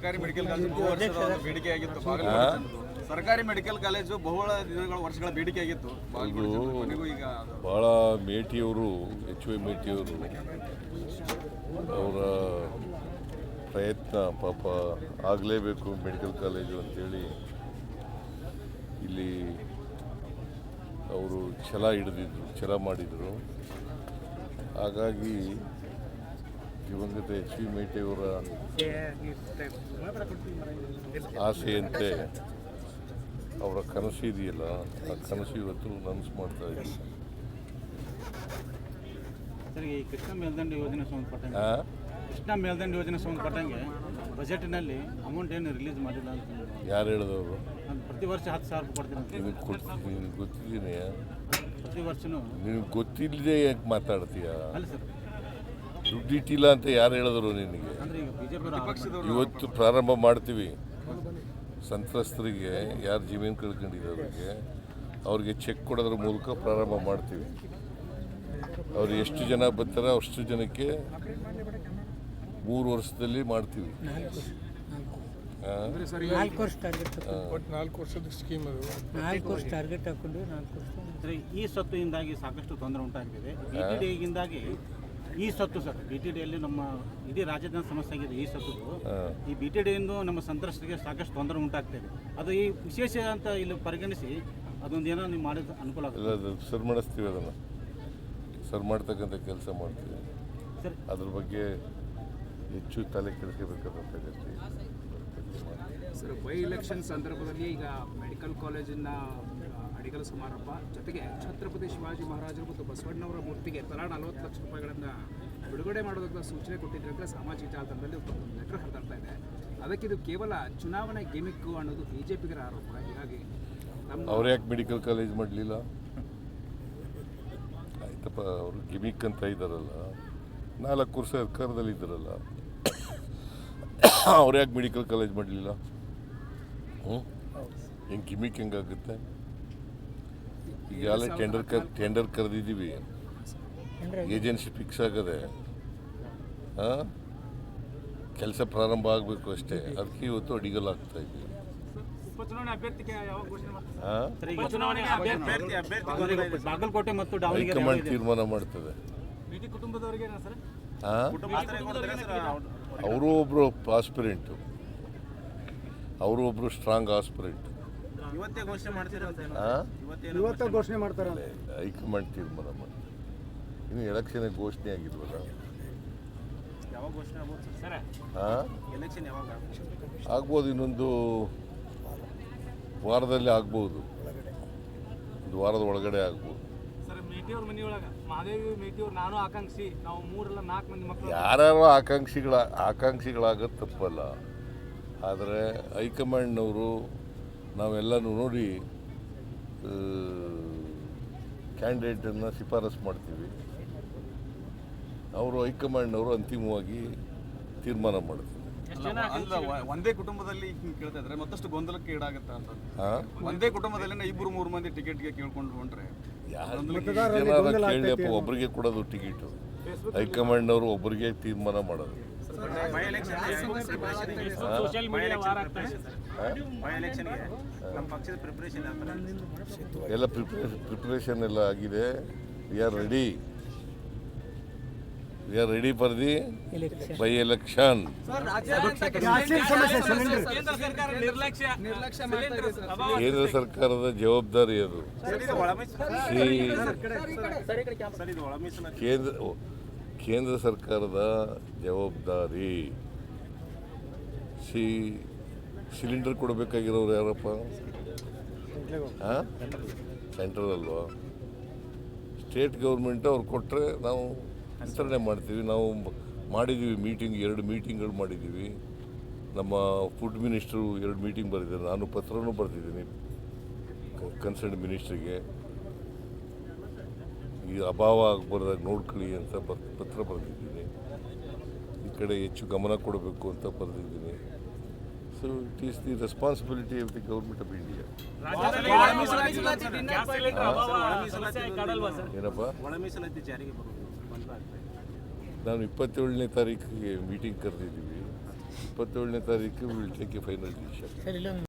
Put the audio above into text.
ಸರ್ಕಾರಿ medical college ಬಹು ವರ್ಷದ ಬೇಡಿಕೆಯಾಗಿತ್ತು. ಸರ್ಕಾರಿ ಮೆಡಿಕಲ್ ಕಾಲೇಜು ಬಹುಳ ವರ್ಷಗಳ ಬೇಡಿಕೆಯಾಗಿತ್ತು. ಈಗ ಭಾಳ ಮೇಟಿಯವರು HY ಮೇಟಿಯವರು ಅವರ ಪ್ರಯತ್ನ ಪಾಪ ಆಗಲೇಬೇಕು ಮೆಡಿಕಲ್ ಕಾಲೇಜು ಅಂತೇಳಿ ಇಲ್ಲಿ ಅವರು ಛಲ ಮಾಡಿದರು. ಹಾಗಾಗಿ ದಿವಂಗತ HY ಮೇಟಿಯವರ ಆಸೆಯಂತೆ ಅವರ ಕನಸು ಇದೆಯಲ್ಲ, ಆ ಕನಸು ಇವತ್ತು ನನಸು ಮಾಡ್ತಾ ಇದ್ದೀವಿ. ಸರ್, ಈ ಕೃಷ್ಣ ಮೇಲ್ದಂಡೆ ಯೋಜನೆ ಸಂಬಂಧಪಟ್ಟಂಗೆ ಬಜೆಟ್ನಲ್ಲಿ ಅಮೌಂಟ್ ಏನು ರಿಲೀಸ್ ಮಾಡಿಲ್ಲ ಅಂತ ಯಾರು ಹೇಳಿದವರು? ಪ್ರತಿ ವರ್ಷ 10,000 ಕೊಡ್ತೀನಿ. ನಿನಗೆ ಗೊತ್ತಿದ್ದೀನಿ. ಪ್ರತಿ ವರ್ಷನೂ ನಿನಗೆ ಗೊತ್ತಿಲ್ಲದೆ ಯಾಕೆ ಮಾತಾಡ್ತೀಯ? ಅಲ್ಲ ಸರ್, ದುಡ್ಡಿಟ್ಟಿಲ್ಲ ಅಂತ ಯಾರು ಹೇಳಿದ್ರು ನಿನಗೆ? ಅಂದರೆ ಈಗ ಬಿಜೆಪಿ ಇವತ್ತು ಪ್ರಾರಂಭ ಮಾಡ್ತೀವಿ. ಸಂತ್ರಸ್ತರಿಗೆ ಯಾರು ಜಮೀನು ಕಳ್ಕೊಂಡಿದ್ದವ್ರಿಗೆ ಅವ್ರಿಗೆ ಚೆಕ್ ಕೊಡೋದ್ರ ಮೂಲಕ ಪ್ರಾರಂಭ ಮಾಡ್ತೀವಿ. ಅವ್ರು ಎಷ್ಟು ಜನ ಬರ್ತಾರೆ ಅಷ್ಟು ಜನಕ್ಕೆ 3 ವರ್ಷದಲ್ಲಿ ಮಾಡ್ತೀವಿ. 4 ವರ್ಷ ಟಾರ್ಗೆಟ್ 4 ವರ್ಷದ ಸ್ಕೀಮ್ ಅದು. 4 ವರ್ಷ ಟಾರ್ಗೆಟ್ ಹಾಕೊಂಡು 4 ವರ್ಷ. ಈ ಸತ್ತುಯಿಂದಾಗಿ ಸಾಕಷ್ಟು ತೊಂದರೆ ಉಂಟಾಗಿದೆ. BTDಯಿಂದಾಗಿ ಈ ಸತ್ತು ಸರ್, BTDಯಲ್ಲಿ ನಮ್ಮ ಇಡೀ ರಾಜ್ಯದ ಸಮಸ್ಯೆ ಆಗಿದೆ. ಈ ಸತ್ತು ಈ BTDಯಿಂದ ನಮ್ಮ ಸಂತ್ರಸ್ತರಿಗೆ ಸಾಕಷ್ಟು ತೊಂದರೆ ಉಂಟಾಗ್ತಿದೆ. ಅದು ಈ ವಿಶೇಷ ಅಂತ ಇಲ್ಲಿ ಪರಿಗಣಿಸಿ ಅದೊಂದು ಏನೋ ನೀವು ಮಾಡಿದ ಅನುಕೂಲ ಆಗುತ್ತೆ. ಇಲ್ಲ, ಸರ್ ಮಾಡಿಸ್ತೀವಿ, ಅದನ್ನು ಸರ್ ಮಾಡ್ತಕ್ಕಂಥ ಕೆಲಸ ಮಾಡ್ತೀವಿ. ಸರ್, ಅದ್ರ ಬಗ್ಗೆ ಹೆಚ್ಚು ತಲೆ ಕೆಡಿಸ್ಕೋಬೇಕಾದಂಥ ಅಗತ್ಯ. ಸರ್, ಬೈ ಎಲೆಕ್ಷನ್ ಸಂದರ್ಭದಲ್ಲಿ ಈಗ ಮೆಡಿಕಲ್ ಕಾಲೇಜಿನ ಅಡಿಗಲ ಸಮಾರಂಭ ಜೊತೆಗೆ ಛತ್ರಪತಿ ಶಿವಾಜಿ ಮಹಾರಾಜರು ಮತ್ತು ಬಸವಣ್ಣವರ ಮೂರ್ತಿಗೆ ತಲಾ 40 ಲಕ್ಷ ರೂಪಾಯಿಗಳನ್ನು ಬಿಡುಗಡೆ ಮಾಡೋದಕ್ಕೆ ಸೂಚನೆ ಕೊಟ್ಟಿದ್ರೆ ಅಂತ ಸಾಮಾಜಿಕ ಜಾಲತಾಣದಲ್ಲಿ ಒಂದು ಲೆಟರ್ ಹರಿದಾಡ್ತಾ ಇದೆ. ಅದಕ್ಕೆ ಇದು ಕೇವಲ ಚುನಾವಣೆ ಗಿಮಿಕ್ಕು ಅನ್ನೋದು BJPಗರ ಆರೋಪ. ಹೀಗಾಗಿ ಅವ್ರು ಯಾಕೆ ಮೆಡಿಕಲ್ ಕಾಲೇಜ್ ಮಾಡಲಿಲ್ಲ? ಆಯ್ತಪ್ಪ, ಅವರು ಗಿಮಿಕ್ ಅಂತ ಇದ್ದಾರಲ್ಲ, 4 ವರ್ಷ ಸರ್ಕಾರದಲ್ಲಿ ಇದ್ದಾರಲ್ಲ, ಅವ್ರು ಯಾಕೆ ಮೆಡಿಕಲ್ ಕಾಲೇಜ್ ಮಾಡಲಿಲ್ಲ? ಹೆಂಗೆ ಗಿಮಿಕ್ ಹೆಂಗಾಗುತ್ತೆ? ಈಗಾಗಲೇ ಟೆಂಡರ್ ಕರೆದಿದ್ದೀವಿ, ಏಜೆನ್ಸಿ ಫಿಕ್ಸ್ ಆಗದೆ, ಕೆಲಸ ಪ್ರಾರಂಭ ಆಗಬೇಕು ಅಷ್ಟೇ. ಅದಕ್ಕೆ ಇವತ್ತು ಅಡಿಗಲ್ ಆಗ್ತಾ ಇದ್ದೀವಿ. ಬಾಗಲಕೋಟೆ ಮತ್ತು ಹೈಕಮಾಂಡ್ ತೀರ್ಮಾನ ಮಾಡ್ತದೆ. ಅವರು ಒಬ್ಬರು ಆಸ್ಪಿರೆಂಟು, ಅವರು ಒಬ್ಬರು ಸ್ಟ್ರಾಂಗ್ ಆಸ್ಪಿರೆಂಟ್. ಇವತ್ತೇ ಘೋಷಣೆ ಮಾಡ್ತಾರೆ. ಹೈಕಮಾಂಡ್ ತೀರ್ಮಾನ ಮಾಡಿ. ಇನ್ನು ಎಲೆಕ್ಷನ್ ಘೋಷಣೆ ಆಗಿಲ್ವಲ್ಲ? ಆಗ್ಬೋದು, ಇನ್ನೊಂದು ವಾರದಲ್ಲಿ ಆಗ್ಬೋದು, ಒಂದು ವಾರದ ಒಳಗಡೆ ಆಗ್ಬೋದು. ಯಾರ್ಯಾರೋ ಆಕಾಂಕ್ಷಿಗಳಾಗೋದು ತಪ್ಪಲ್ಲ. ಆದರೆ ಹೈಕಮಾಂಡ್ನವರು ನಾವೆಲ್ಲನೂ ನೋಡಿ ಕ್ಯಾಂಡಿಡೇಟನ್ನು ಶಿಫಾರಸು ಮಾಡ್ತೀವಿ. ಅವರು ಹೈಕಮಾಂಡ್ನವರು ಅಂತಿಮವಾಗಿ ತೀರ್ಮಾನ ಮಾಡ್ತಾರೆ. ಒಂದೇ ಕುಟುಂಬದಲ್ಲಿ ಕೇಳ್ತಾ ಇದ್ರೆ ಮತ್ತಷ್ಟು ಗೊಂದಲಕ್ಕೆ ಈಡಾಗುತ್ತಾ ಅಂತ. ಒಂದೇ ಕುಟುಂಬದಲ್ಲಿ 2-3 ಮಂದಿ ಟಿಕೆಟ್ಗೆ ಕೇಳ್ಕೊಂಡು ಹೊಂಟ್ರೆ ಕೇಳಿಯಪ್ಪ, ಒಬ್ಬರಿಗೆ ಕೊಡೋದು ಟಿಕೆಟು. ಹೈಕಮಾಂಡ್ನವರು ಒಬ್ಬರಿಗೆ ತೀರ್ಮಾನ ಮಾಡೋದು. ಎಲ್ಲ ಪ್ರಿಪ್ರೇಷನ್ ಎಲ್ಲ ಆಗಿದೆ. We are ready for the by election. ಕೇಂದ್ರ ಸರ್ಕಾರದ ಜವಾಬ್ದಾರಿ ಅದು. ಕೇಂದ್ರ ಸರ್ಕಾರದ ಜವಾಬ್ದಾರಿ. ಸಿಲಿಂಡರ್ ಕೊಡಬೇಕಾಗಿರೋರು ಯಾರಪ್ಪ? ಸೆಂಟ್ರಲ್ ಅಲ್ವಾ? ಸ್ಟೇಟ್ ಗೌರ್ಮೆಂಟ್ ಅವ್ರು ಕೊಟ್ಟರೆ ನಾವು ವಿಸ್ತರಣೆ ಮಾಡ್ತೀವಿ. ನಾವು ಮಾಡಿದ್ದೀವಿ ಮೀಟಿಂಗ್, 2 ಮೀಟಿಂಗ್ಗಳು ಮಾಡಿದ್ದೀವಿ. ನಮ್ಮ ಫುಡ್ ಮಿನಿಸ್ಟ್ರು 2 ಮೀಟಿಂಗ್ ಬರೆದಿದ್ದಾರೆ. ನಾನು ಪತ್ರನೂ ಬರೆದಿದ್ದೀನಿ ಕನ್ಸರ್ನ್ ಮಿನಿಸ್ಟ್ರಿಗೆ. ಈ ಅಭಾವ ಆಗಬಾರ್ದಾಗ ನೋಡ್ಕೊಳ್ಳಿ ಅಂತ ಪತ್ರ ಬರೆದಿದ್ದೀನಿ. ಈ ಕಡೆ ಹೆಚ್ಚು ಗಮನ ಕೊಡಬೇಕು ಅಂತ ಬರೆದಿದ್ದೀನಿ. So it is the responsibility of the government of India. ಏನಪ್ಪ, ನಾನು 27ನೇ ತಾರೀಕಿಗೆ ಮೀಟಿಂಗ್ ಕರೆದಿದ್ದೀವಿ. 27ನೇ ತಾರೀಕು will take a final decision. Sir ಇಲ್ಲೊಂದು